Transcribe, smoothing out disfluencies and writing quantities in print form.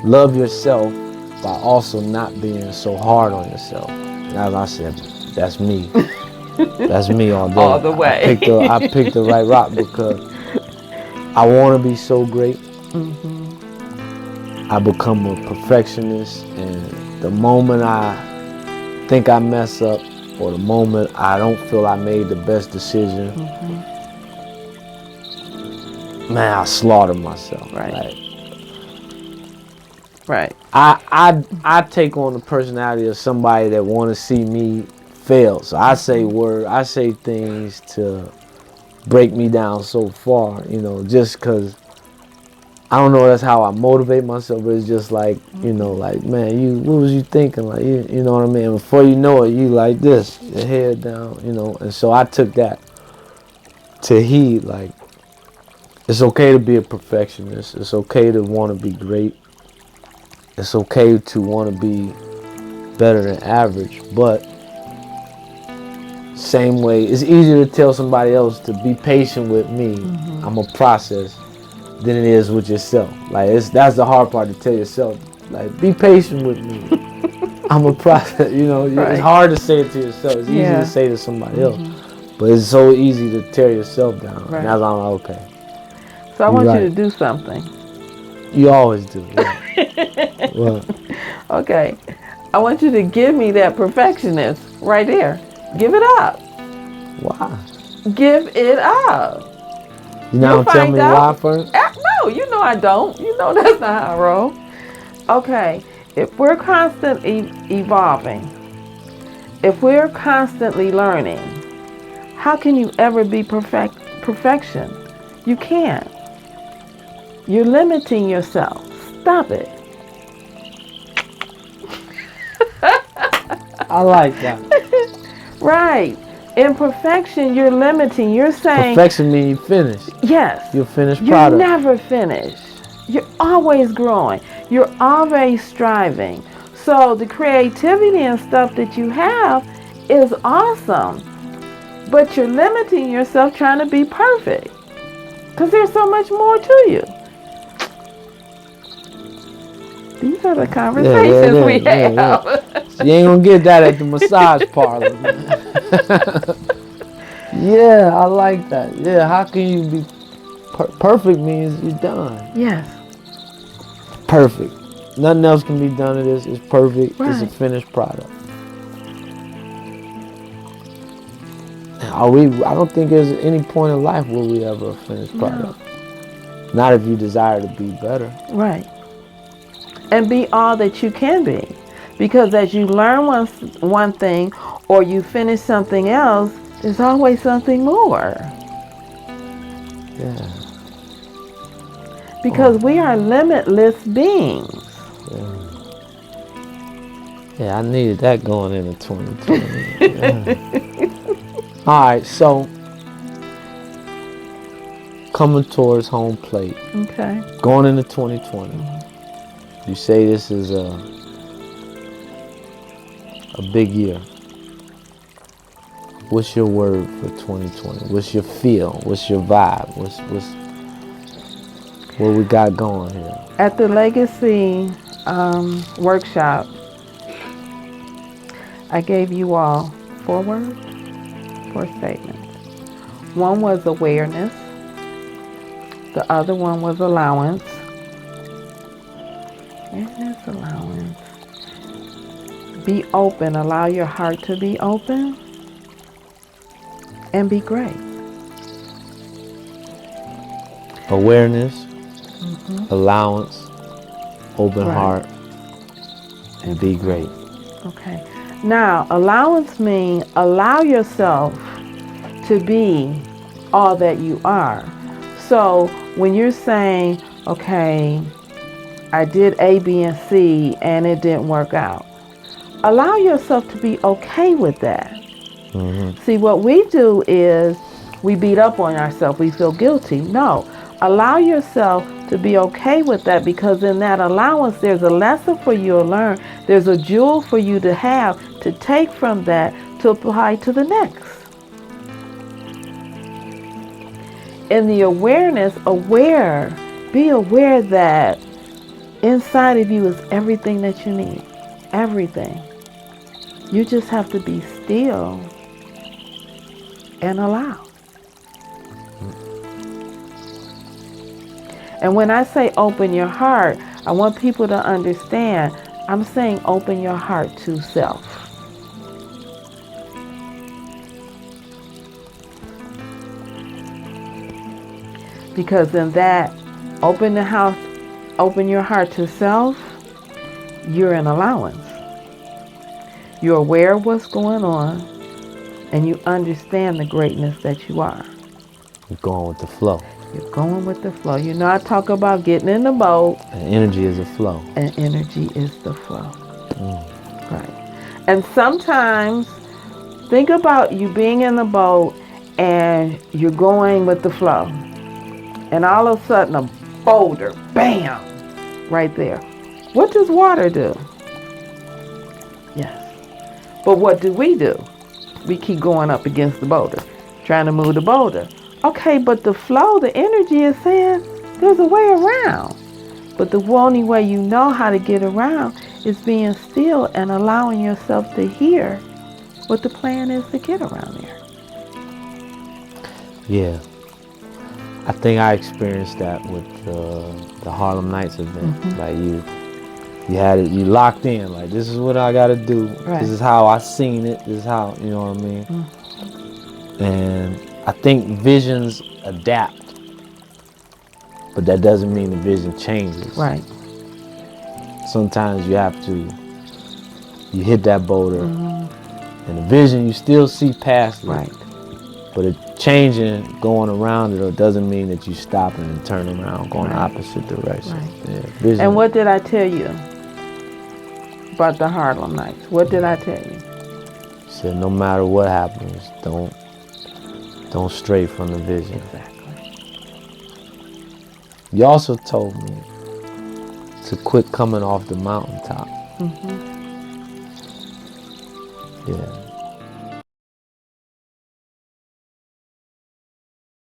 love yourself by also not being so hard on yourself. And as I said, that's me. That's me all day. All the way. I picked the right rock because I want to be so great. I become a perfectionist, and the moment I think I mess up, or the moment I don't feel I made the best decision, man, I slaughter myself. Right. Like, Right. I take on the personality of somebody that want to see me fail. So I say things to break me down so far, just because I don't know, that's how I motivate myself. But it's just like, like, man, what was you thinking? Like, you know what I mean? Before you know it, you like this, your head down, And so I took that to heed. Like, it's okay to be a perfectionist. It's okay to want to be great. It's okay to want to be better than average. But same way, it's easier to tell somebody else to be patient with me. I'm a process. Than it is with yourself. Like, that's the hard part, to tell yourself, like, be patient with me. I'm a process. Right. It's hard to say it to yourself. It's easy to say to somebody else, but it's so easy to tear yourself down. Right. And that's why I'm like, okay. So I want you to do something. You always do. Yeah. What? Okay. I want you to give me that perfectionist right there. Give it up. Why? Give it up. You now tell me why first? No, you know I don't. You know that's not how I roll. Okay, if we're constantly evolving, if we're constantly learning, how can you ever be perfection? You can't. You're limiting yourself. Stop it. I like that. Right. In perfection, you're limiting. You're saying perfection means you finished. Yes. You're finished product. You're never finished. You're always growing. You're always striving. So the creativity and stuff that you have is awesome. But you're limiting yourself trying to be perfect. Because there's so much more to you. These are the conversations we have. Yeah. You ain't gonna get that at the massage parlor. Yeah, I like that. Yeah, how can you be perfect? Means you're done. Yes. Perfect. Nothing else can be done to this. It's perfect. Right. It's a finished product. I don't think there's any point in life where we ever a finished product. No. Not if you desire to be better. Right. And be all that you can be. Because as you learn one thing or you finish something else, there's always something more. Yeah. Because we are limitless beings. Yeah, I needed that going into 2020. Yeah. All right, so coming towards home plate. Okay. Going into 2020. You say this is a big year. What's your word for 2020? What's your feel? What's your vibe? What we got going here? At the Legacy workshop, I gave you all 4 words, 4 statements. One was awareness. The other one was allowance. Awareness, allowance. Be open. Allow your heart to be open. And be great. Awareness, allowance, open heart, and be great. Okay. Now, allowance means allow yourself to be all that you are. So when you're saying, okay, I did A, B, and C, and it didn't work out, allow yourself to be okay with that. See, what we do is we beat up on ourselves. We feel guilty. No. Allow yourself to be okay with that, because in that allowance, there's a lesson for you to learn. There's a jewel for you to have to take from that to apply to the next. In the awareness, be aware that Inside of you is everything that you need. Everything. You just have to be still and allow. And when I say open your heart, I want people to understand, I'm saying open your heart to self. Because in that, open your heart to self, you're in allowance. You're aware of what's going on, and you understand the greatness that you are. You're going with the flow. You're going with the flow. You know, I talk about getting in the boat. And energy is a flow. And energy is the flow. Right. And sometimes, think about you being in the boat and you're going with the flow. And all of a sudden, a boulder, bam, right there. What does water do? Yes. But what do? We keep going up against the boulder, trying to move the boulder. Okay, but the flow, the energy is saying there's a way around. But the only way you know how to get around is being still and allowing yourself to hear what the plan is to get around there. Yeah. I think I experienced that with the Harlem Nights event. Like you had it, you locked in. Like, this is what I got to do. Right. This is how I seen it. This is how, you know what I mean? And I think visions adapt, but that doesn't mean the vision changes. Right. Sometimes you hit that boulder, and the vision, you still see past it. Right. But it changing, going around it, doesn't mean that you stopping and turn around, going the opposite direction. Right. Yeah, vision. And what did I tell you about the Harlem Nights? What did I tell you? You said no matter what happens, don't stray from the vision. Exactly. You also told me to quit coming off the mountaintop. Yeah.